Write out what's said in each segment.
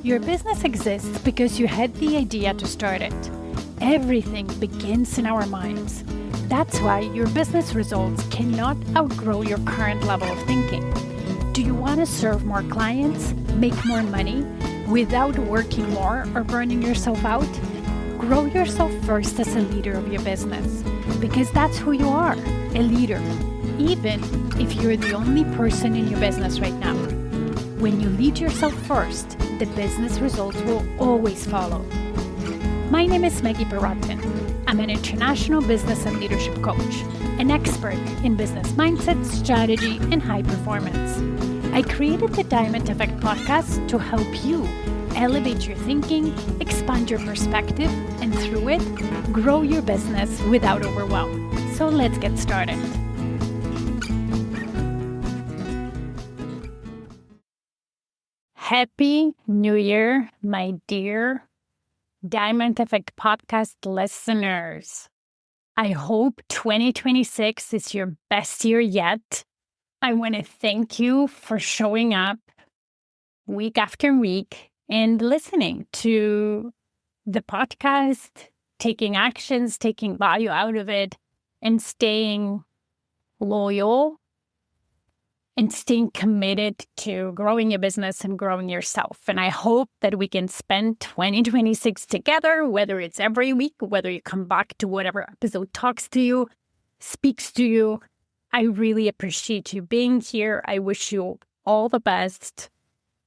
Your business exists because you had the idea to start it. Everything begins in our minds. That's why your business results cannot outgrow your current level of thinking. Do you want to serve more clients, make more money, without working more or burning yourself out? Grow yourself first as a leader of your business, because that's who you are, a leader, even if you're the only person in your business right now. When you lead yourself first, the business results will always follow. My name is Maggie Perotin. I'm an international business and leadership coach, an expert in business mindset, strategy, and high performance. I created the Diamond Effect podcast to help you elevate your thinking, expand your perspective, and through it, grow your business without overwhelm. So let's get started. Happy New Year, my dear Diamond Effect podcast listeners. I hope 2026 is your best year yet. I want to thank you for showing up week after week and listening to the podcast, taking actions, taking value out of it, and staying loyal and staying committed to growing your business and growing yourself. And I hope that we can spend 2026 together, whether it's every week, whether you come back to whatever episode talks to you, speaks to you. I really appreciate you being here. I wish you all the best,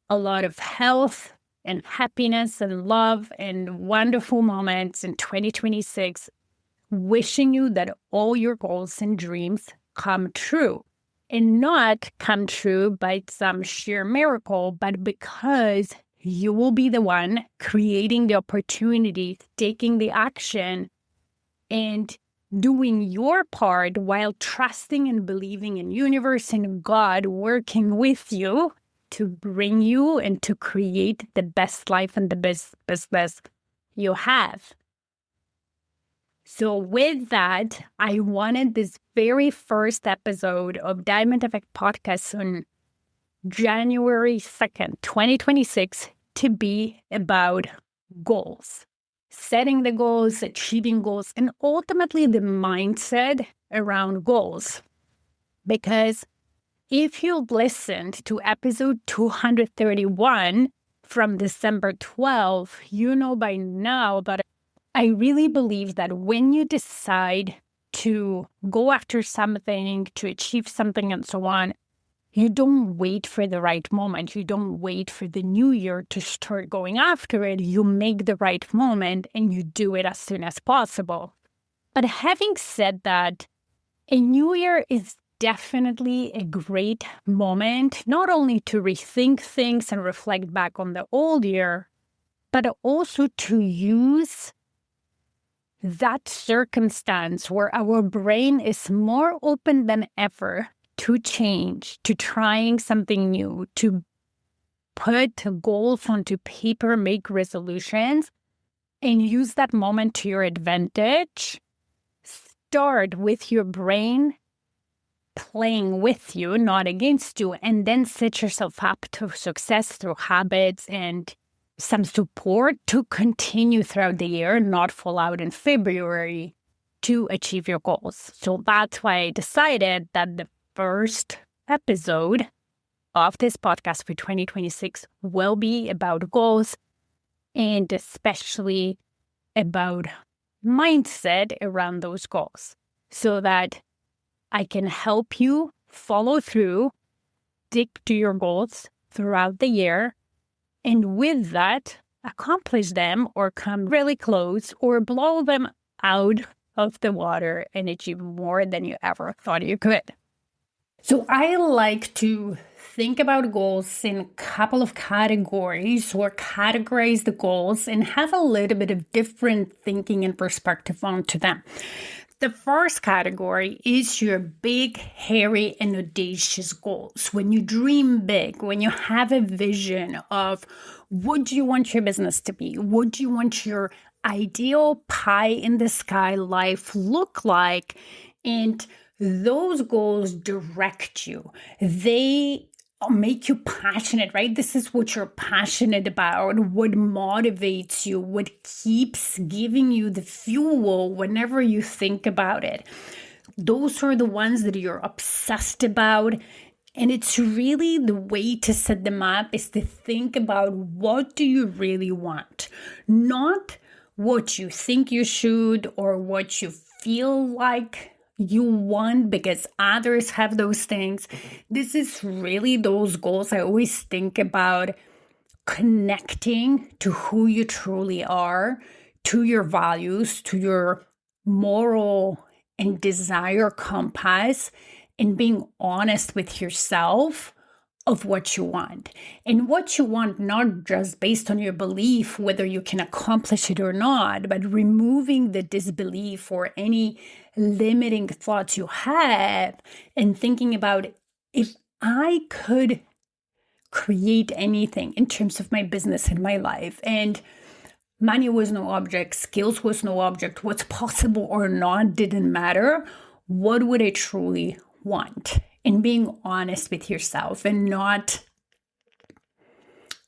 a lot of health and happiness and love and wonderful moments in 2026. Wishing you that all your goals and dreams come true. And not come true by some sheer miracle, but because you will be the one creating the opportunity, taking the action, and doing your part while trusting and believing in universe and God working with you to bring you and to create the best life and the best business you have. So with that, I wanted this very first episode of Diamond Effect Podcast on January 2nd, 2026 to be about goals. Setting the goals, achieving goals, and ultimately the mindset around goals. Because if you've listened to episode 231 from December 12th, you know by now that I really believe that when you decide to go after something, to achieve something and so on, you don't wait for the right moment. You don't wait for the new year to start going after it. You make the right moment and you do it as soon as possible. But having said that, a new year is definitely a great moment, not only to rethink things and reflect back on the old year, but also to use that circumstance where our brain is more open than ever to change, to trying something new, to put goals onto paper, make resolutions, and use that moment to your advantage. Start with your brain playing with you, not against you, and then set yourself up to success through habits and some support to continue throughout the year, not fall out in February to achieve your goals. So that's why I decided that the first episode of this podcast for 2026 will be about goals and especially about mindset around those goals so that I can help you follow through, stick to your goals throughout the year, and with that, accomplish them or come really close or blow them out of the water and achieve more than you ever thought you could. So I like to think about goals in a couple of categories or categorize the goals and have a little bit of different thinking and perspective onto them. The first category is your big, hairy, and audacious goals. When you dream big, when you have a vision of what do you want your business to be? What do you want your ideal pie in the sky life look like? And those goals direct you. They make you passionate, right? This is what you're passionate about, what motivates you, what keeps giving you the fuel whenever you think about it. Those are the ones that you're obsessed about. And it's really the way to set them up is to think about what do you really want, not what you think you should or what you feel like you want because others have those things. This is really those goals. I always think about connecting to who you truly are, to your values, to your moral and desire compass, and being honest with yourself of what you want. And what you want, not just based on your belief, whether you can accomplish it or not, but removing the disbelief or any limiting thoughts you have and thinking about if I could create anything in terms of my business and my life, and money was no object, skills was no object, what's possible or not didn't matter, what would I truly want? And being honest with yourself and not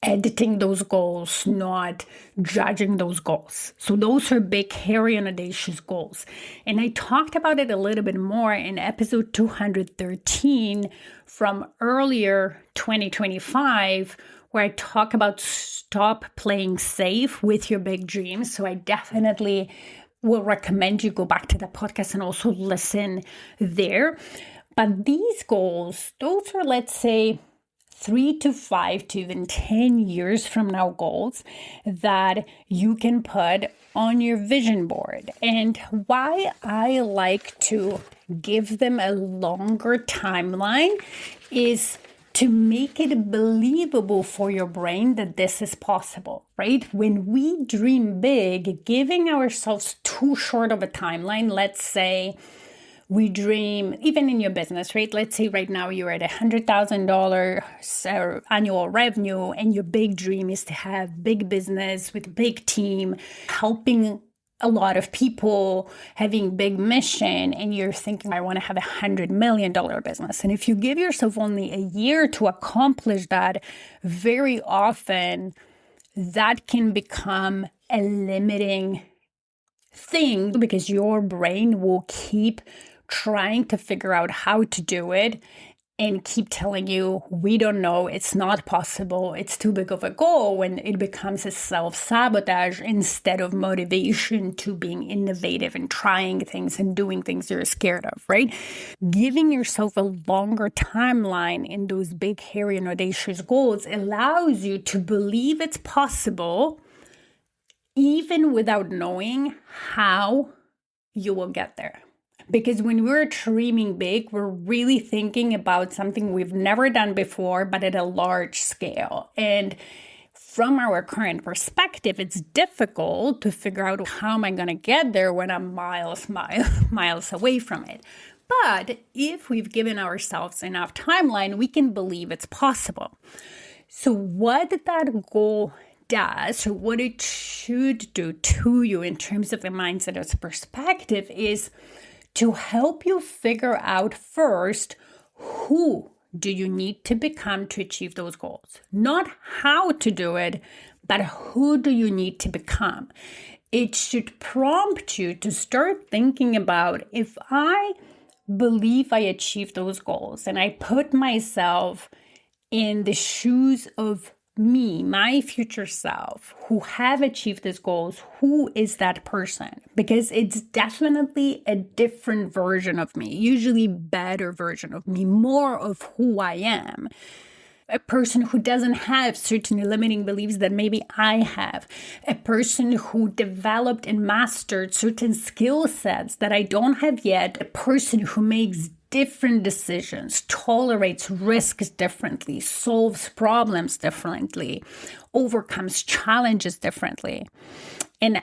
editing those goals, not judging those goals. So those are big, hairy, and audacious goals. And I talked about it a little bit more in episode 213 from earlier 2025, where I talk about stop playing safe with your big dreams. So I definitely will recommend you go back to the podcast and also listen there. But these goals, those are, let's say, 3 to 5 to even 10 years from now goals that you can put on your vision board. And why I like to give them a longer timeline is to make it believable for your brain that this is possible, right? When we dream big, giving ourselves too short of a timeline, let's say we dream, even in your business, right? Let's say right now you're at $100,000 annual revenue and your big dream is to have big business with a big team, helping a lot of people, having big mission, and you're thinking, I want to have $100 million business. And if you give yourself only a year to accomplish that, very often that can become a limiting thing because your brain will keep trying to figure out how to do it and keep telling you, we don't know, it's not possible, it's too big of a goal, when it becomes a self-sabotage instead of motivation to being innovative and trying things and doing things you're scared of, right? Giving yourself a longer timeline in those big, hairy, and audacious goals allows you to believe it's possible even without knowing how you will get there. Because when we're dreaming big, we're really thinking about something we've never done before, but at a large scale. And from our current perspective, it's difficult to figure out how am I going to get there when I'm miles away from it. But if we've given ourselves enough timeline, we can believe it's possible. So what that goal does, or what it should do to you in terms of the mindset as perspective, is to help you figure out first, who do you need to become to achieve those goals? Not how to do it, but who do you need to become? It should prompt you to start thinking about, if I believe I achieve those goals and I put myself in the shoes of me, my future self, who have achieved these goals, who is that person? Because it's definitely a different version of me, usually better version of me, more of who I am. A person who doesn't have certain limiting beliefs that maybe I have. A person who developed and mastered certain skill sets that I don't have yet. A person who makes different decisions, tolerates risks differently, solves problems differently, overcomes challenges differently. And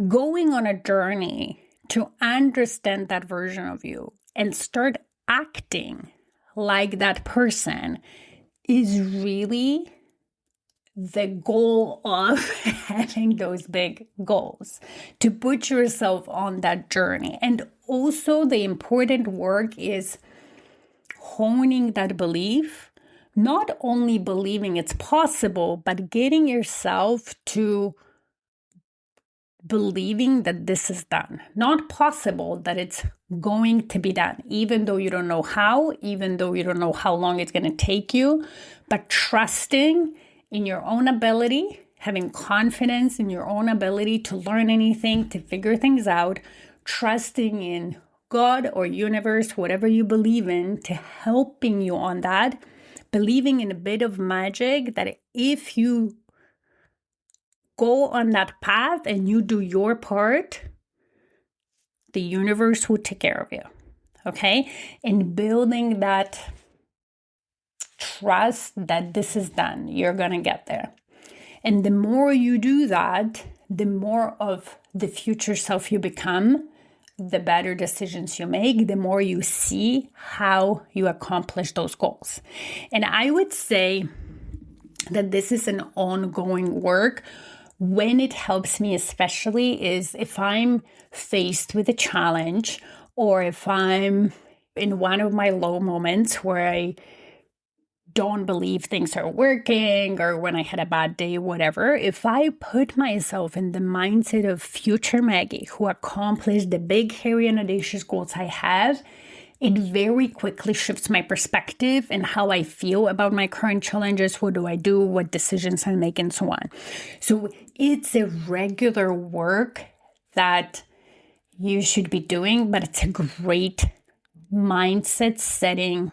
going on a journey to understand that version of you and start acting like that person is really the goal of having those big goals, to put yourself on that journey. And also the important work is honing that belief not only believing it's possible, but getting yourself to believing that this is done. Not possible, that it's going to be done, even though you don't know how, even though you don't know how long it's going to take you, but trusting in your own ability, having confidence in your own ability to learn anything, to figure things out, trusting in God or universe, whatever you believe in, to helping you on that, believing in a bit of magic that if you go on that path and you do your part, the universe will take care of you. Okay? And building that trust that this is done, you're going to get there. And the more you do that, the more of the future self you become, the better decisions you make, the more you see how you accomplish those goals. And I would say that this is an ongoing work. When it helps me especially is if I'm faced with a challenge, or if I'm in one of my low moments where I don't believe things are working, or when I had a bad day, whatever, if I put myself in the mindset of future Maggie who accomplished the big, hairy, and audacious goals I have, it very quickly shifts my perspective and how I feel about my current challenges. What do I do? What decisions I make, and so on. So it's a regular work that you should be doing, but it's a great mindset setting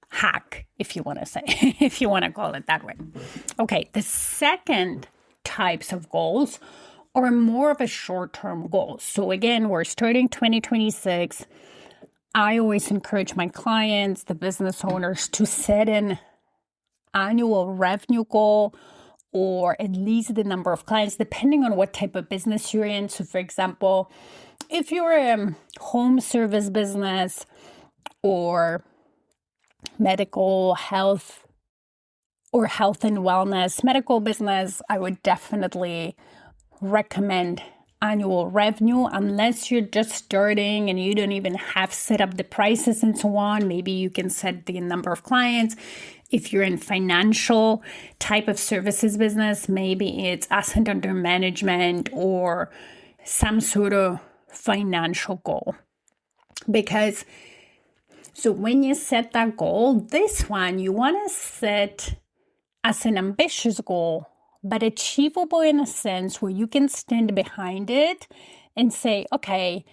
hack, if you want to say, if you want to call it that way. Okay, the second types of goals are more of a short-term goals. So again, we're starting 2026. I always encourage my clients, the business owners, to set an annual revenue goal, or at least the number of clients, depending on what type of business you're in. So for example, if you're a home service business or medical health or health and wellness medical business, I would definitely recommend annual revenue. Unless you're just starting and you don't even have set up the prices and so on, maybe you can set the number of clients. If you're in financial type of services business, maybe it's asset under management or some sort of financial goal. Because so when you set that goal, this one you want to set as an ambitious goal, but achievable in a sense where you can stand behind it and say, okay,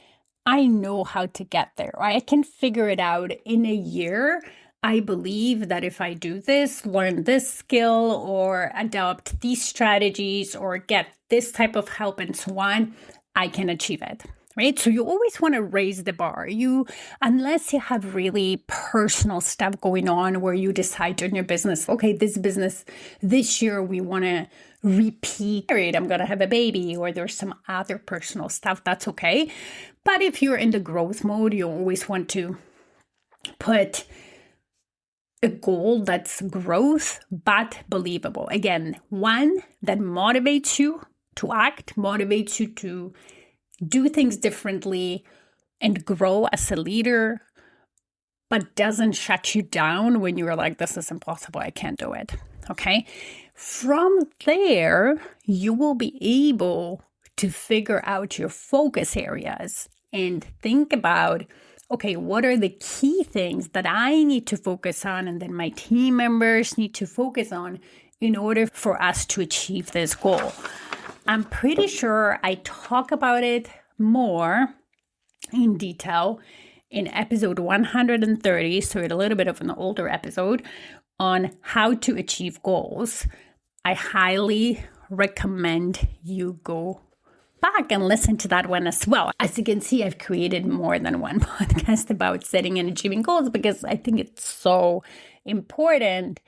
I know how to get there. Or I can figure it out in a year. I believe that if I do this, learn this skill, or adopt these strategies, or get this type of help and so on, I can achieve it. Right? So you always want to raise the bar. Unless you have really personal stuff going on where you decide in your business, okay, this business this year we want to repeat it. I'm going to have a baby, or there's some other personal stuff. That's okay. But if you're in the growth mode, you always want to put a goal that's growth, but believable. Again, one that motivates you to act, motivates you to do things differently and grow as a leader, but doesn't shut you down when you're like, this is impossible, I can't do it. Okay. From there, you will be able to figure out your focus areas and think about, okay, what are the key things that I need to focus on and then my team members need to focus on in order for us to achieve this goal. I'm pretty sure I talk about it more in detail in episode 130, so it's a little bit of an older episode, on how to achieve goals. I highly recommend you go back and listen to that one as well. As you can see, I've created more than one podcast about setting and achieving goals because I think it's so important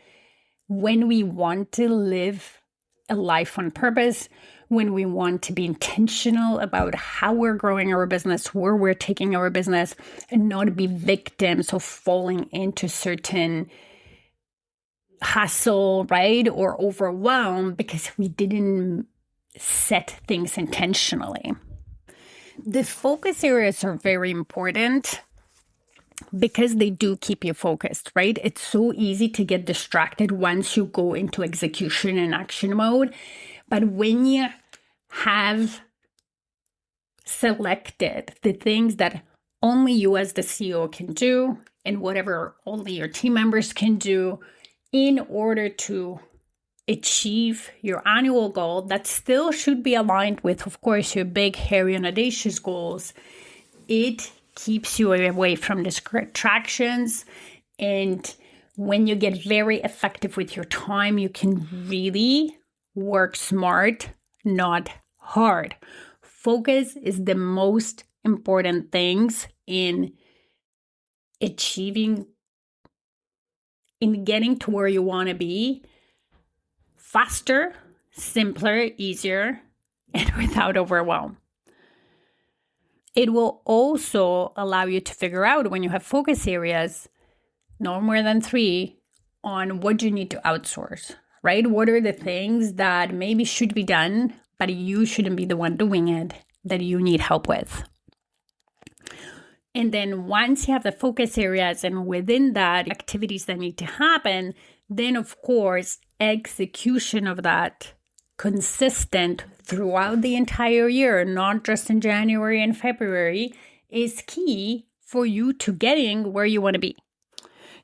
when we want to live a life on purpose, when we want to be intentional about how we're growing our business, where we're taking our business, and not be victims of falling into certain hustle, right? Or overwhelm because we didn't set things intentionally. The focus areas are very important. because they do keep you focused, right? It's so easy to get distracted once you go into execution and action mode. But when you have selected the things that only you as the CEO can do and whatever only your team members can do in order to achieve your annual goal, that still should be aligned with, of course, your big, hairy, and audacious goals. It keeps you away from distractions. And when you get very effective with your time, you can really work smart, not hard. Focus is the most important things in achieving, in getting to where you want to be faster, simpler, easier, and without overwhelm. It will also allow you to figure out when you have focus areas, no more than 3, on what you need to outsource, right? What are the things that maybe should be done, but you shouldn't be the one doing it, that you need help with. And then once you have the focus areas and within that activities that need to happen, then of course, execution of that consistent throughout the entire year, not just in January and February, is key for you to getting where you want to be.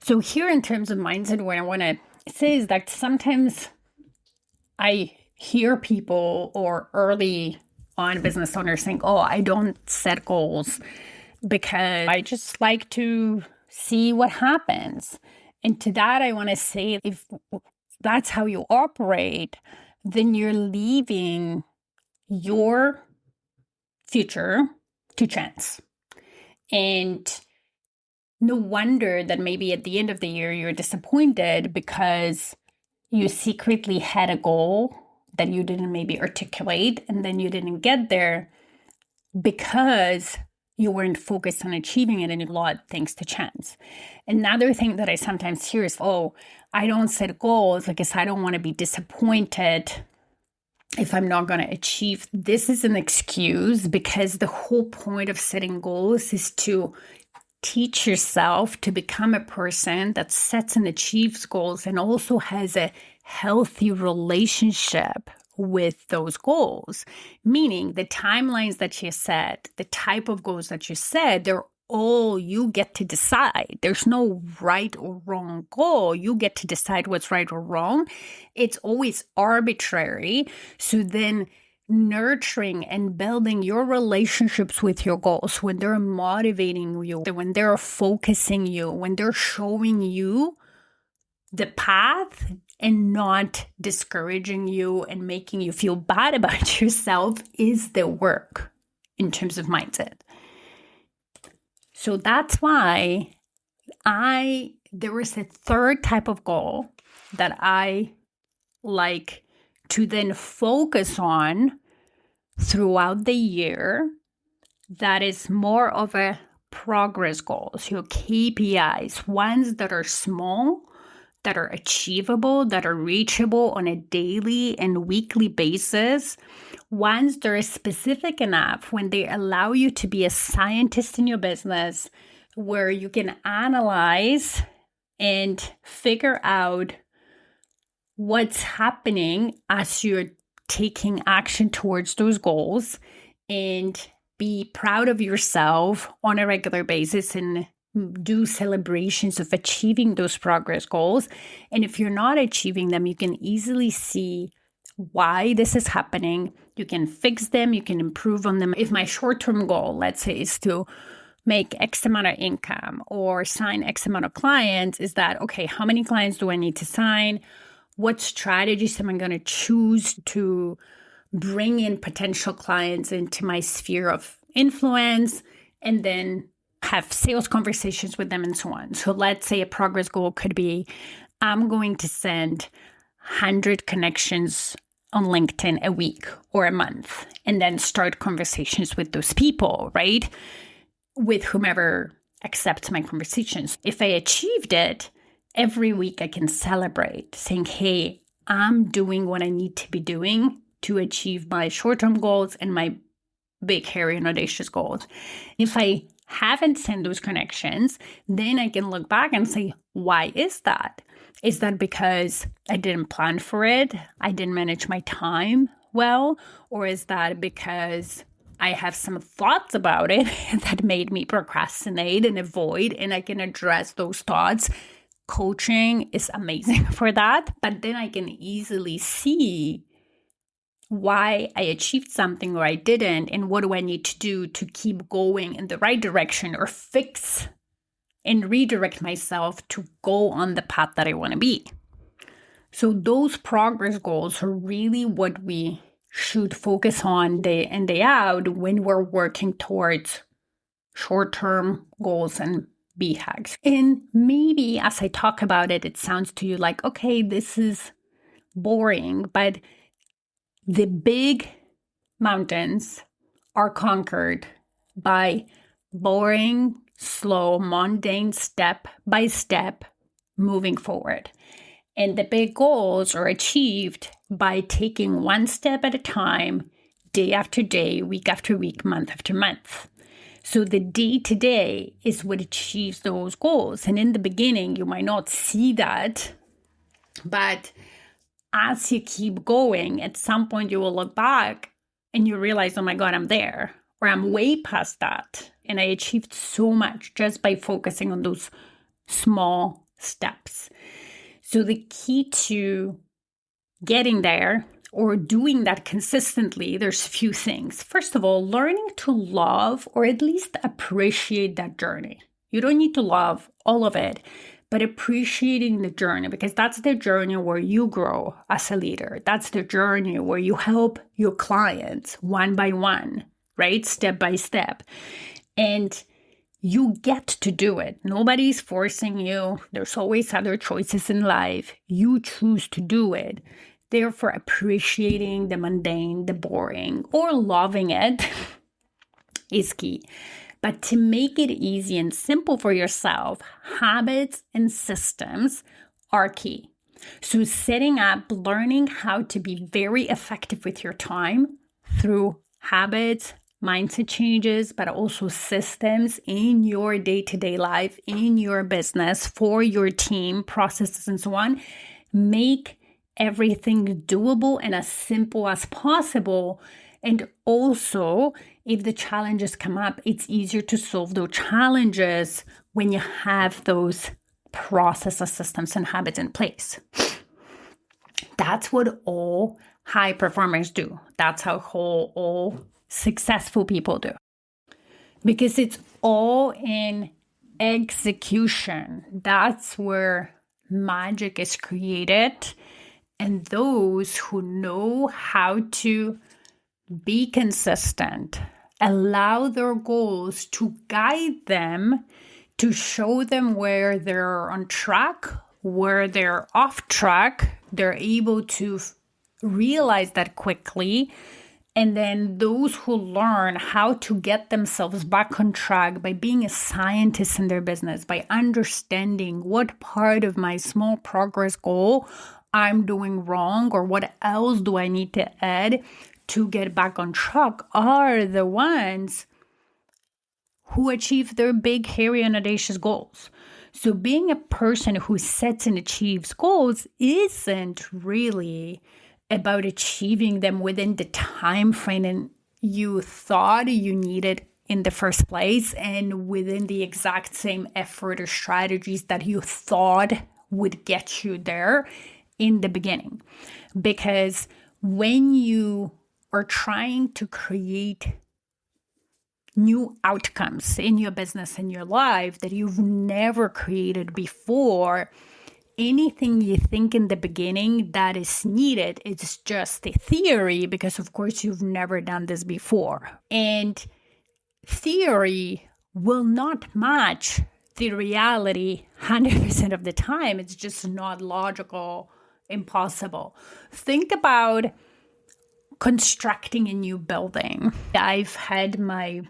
So here in terms of mindset, what I want to say is that sometimes I hear people or early on business owners saying, oh, I don't set goals because I just like to see what happens. And to that, I want to say, if that's how you operate, then you're leaving your future to chance. And no wonder that maybe at the end of the year, you're disappointed because you secretly had a goal that you didn't maybe articulate, and then you didn't get there because you weren't focused on achieving it and you lost things to chance. Another thing that I sometimes hear is, oh, I don't set goals because I don't want to be disappointed if I'm not going to achieve. This is an excuse, because the whole point of setting goals is to teach yourself to become a person that sets and achieves goals and also has a healthy relationship with those goals. Meaning the timelines that you set, the type of goals that you set, they're all you get to decide. There's no right or wrong goal. You get to decide what's right or wrong. It's always arbitrary. So then nurturing and building your relationships with your goals, when they're motivating you, when they're focusing you, when they're showing you the path and not discouraging you and making you feel bad about yourself, is the work in terms of mindset. So that's why there is a third type of goal that I like to then focus on throughout the year, that is more of a progress goals, your KPIs, ones that are small, that are achievable, that are reachable on a daily and weekly basis, ones that are specific enough when they allow you to be a scientist in your business, where you can analyze and figure out what's happening as you're taking action towards those goals, and be proud of yourself on a regular basis and do celebrations of achieving those progress goals. And if you're not achieving them, you can easily see why this is happening. You can fix them, you can improve on them. If my short-term goal, let's say, is to make X amount of income or sign X amount of clients, is that, okay, how many clients do I need to sign? What strategies am I going to choose to bring in potential clients into my sphere of influence, and then have sales conversations with them and so on. So let's say a progress goal could be, I'm going to send 100 connections on LinkedIn a week or a month, and then start conversations with those people, right? With whomever accepts my conversations. If I achieved it, every week I can celebrate, saying, hey, I'm doing what I need to be doing to achieve my short-term goals and my big, hairy, and audacious goals. If I haven't seen those connections, then I can look back and say, why is that? Is that because I didn't plan for it? I didn't manage my time well? Or is that because I have some thoughts about it that made me procrastinate and avoid, and I can address those thoughts? Coaching is amazing for that, but then I can easily see why I achieved something or I didn't, and what do I need to do to keep going in the right direction or fix and redirect myself to go on the path that I want to be. So those progress goals are really what we should focus on day in, day out when we're working towards short-term goals and BHAGs. And maybe as I talk about it, it sounds to you like, okay, this is boring, but the big mountains are conquered by boring, slow, mundane, step by step moving forward. And the big goals are achieved by taking one step at a time, day after day, week after week, month after month. So the day-to-day is what achieves those goals. And in the beginning, you might not see that, but as you keep going, at some point you will look back and you realize, oh my God, I'm there, or I'm way past that. And I achieved so much just by focusing on those small steps. So the key to getting there or doing that consistently, there's a few things. First of all, learning to love or at least appreciate that journey. You don't need to love all of it, but appreciating the journey, because that's the journey where you grow as a leader. That's the journey where you help your clients one by one, right? Step by step. And you get to do it. Nobody's forcing you. There's always other choices in life. You choose to do it. Therefore, appreciating the mundane, the boring, or loving it is key. But to make it easy and simple for yourself, habits and systems are key. So setting up, learning how to be very effective with your time through habits, mindset changes, but also systems in your day-to-day life, in your business, for your team, processes, and so on, make everything doable and as simple as possible. And also, if the challenges come up, it's easier to solve those challenges when you have those processes, systems, and habits in place. That's what all high performers do. That's how all successful people do. Because it's all in execution. That's where magic is created. And those who know how to be consistent, allow their goals to guide them, to show them where they're on track, where they're off track, they're able to realize that quickly. And then those who learn how to get themselves back on track by being a scientist in their business, by understanding what part of my small progress goal I'm doing wrong, or what else do I need to add to get back on track, are the ones who achieve their big, hairy, and audacious goals. So being a person who sets and achieves goals isn't really about achieving them within the time frame you thought you needed in the first place, and within the exact same effort or strategies that you thought would get you there in the beginning. Because when you are trying to create new outcomes in your business, in your life that you've never created before, anything you think in the beginning that is needed, it's just a theory, because of course you've never done this before. And theory will not match the reality 100% of the time. It's just not logical, impossible. Think about constructing a new building. I've had my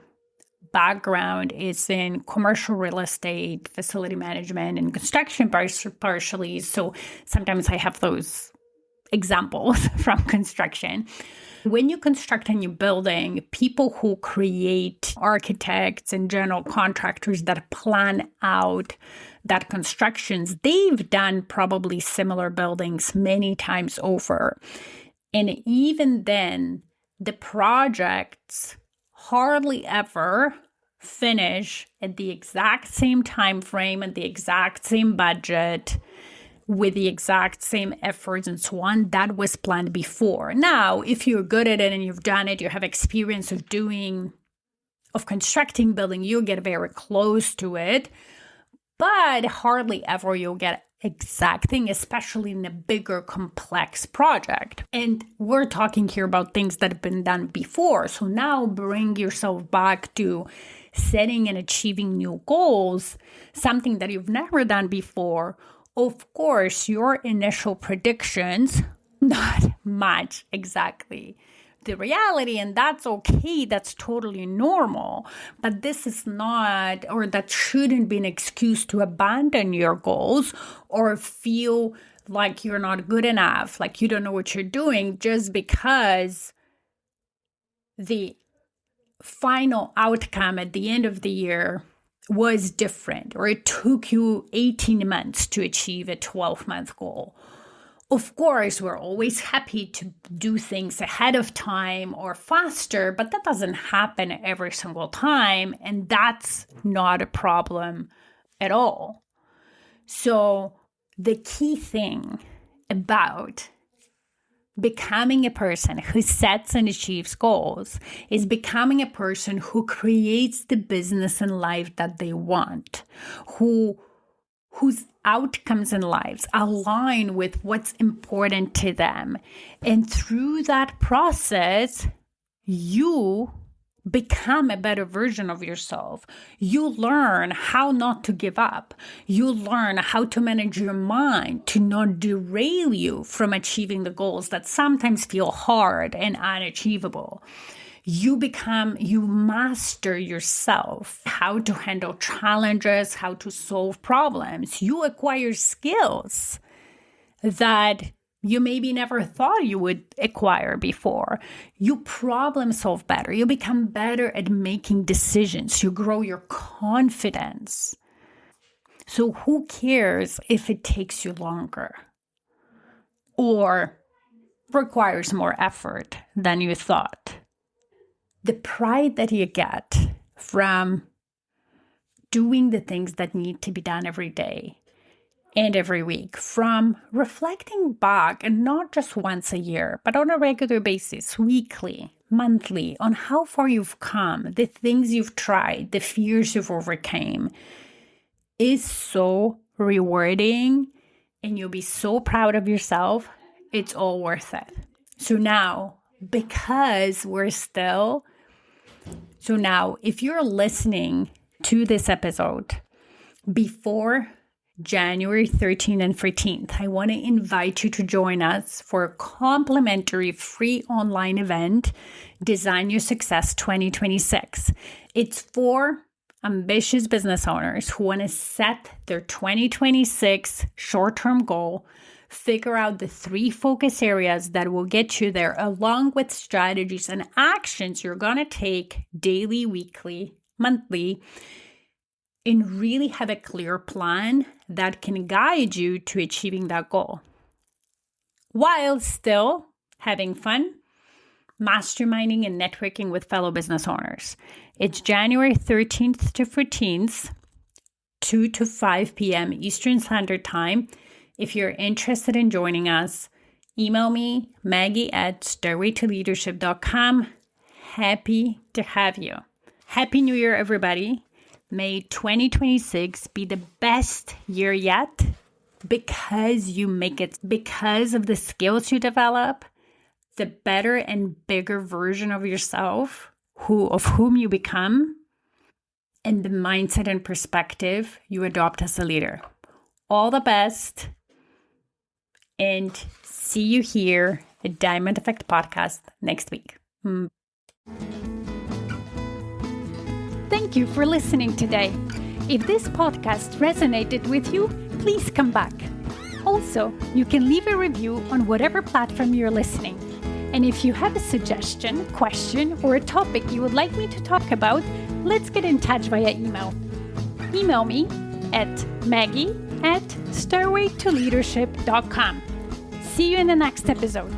background is in commercial real estate, facility management, and construction partially. So sometimes I have those examples from construction. When you construct a new building, people who create, architects and general contractors that plan out that constructions, they've done probably similar buildings many times over. And even then, the projects hardly ever finish at the exact same time frame and the exact same budget with the exact same efforts and so on that was planned before. Now, if you're good at it and you've done it, you have experience of constructing building, you'll get very close to it, but hardly ever you'll get exact thing, especially in a bigger, complex project. And we're talking here about things that have been done before. So now bring yourself back to setting and achieving new goals, something that you've never done before. Of course, your initial predictions, not match exactly the reality, and that's okay. That's totally normal. But this is not, or that shouldn't be an excuse to abandon your goals or feel like you're not good enough, like you don't know what you're doing, just because the final outcome at the end of the year was different, or it took you 18 months to achieve a 12-month goal. Of course, we're always happy to do things ahead of time or faster, but that doesn't happen every single time, and that's not a problem at all. So the key thing about becoming a person who sets and achieves goals is becoming a person who creates the business and life that they want, whose outcomes in lives align with what's important to them. And through that process, you become a better version of yourself. You learn how not to give up. You learn how to manage your mind to not derail you from achieving the goals that sometimes feel hard and unachievable. You master yourself, how to handle challenges, how to solve problems. You acquire skills that you maybe never thought you would acquire before. You problem solve better. You become better at making decisions. You grow your confidence. So who cares if it takes you longer or requires more effort than you thought? The pride that you get from doing the things that need to be done every day and every week, from reflecting back, and not just once a year, but on a regular basis, weekly, monthly, on how far you've come, the things you've tried, the fears you've overcame, is so rewarding, and you'll be so proud of yourself. It's all worth it. So now, if you're listening to this episode before January 13th and 14th, I want to invite you to join us for a complimentary free online event, Design Your Success 2026. It's for ambitious business owners who want to set their 2026 short-term goal, figure out the 3 focus areas that will get you there, along with strategies and actions you're going to take daily, weekly, monthly, and really have a clear plan that can guide you to achieving that goal while still having fun, masterminding and networking with fellow business owners. It's January 13th to 14th, 2 to 5 p.m. Eastern Standard Time. If you're interested in joining us, email me, Maggie@stairwaytoleadership.com. Happy to have you. Happy New Year, everybody. May 2026 be the best year yet because you make it, because of the skills you develop, the better and bigger version of yourself, of whom you become, and the mindset and perspective you adopt as a leader. All the best, and see you here at Diamond Effect Podcast next week. Thank you for listening today. If this podcast resonated with you, please come back. Also, you can leave a review on whatever platform you're listening. And if you have a suggestion, question, or a topic you would like me to talk about, let's get in touch via email. Email me at maggie@stairwaytoleadership.com. See you in the next episode.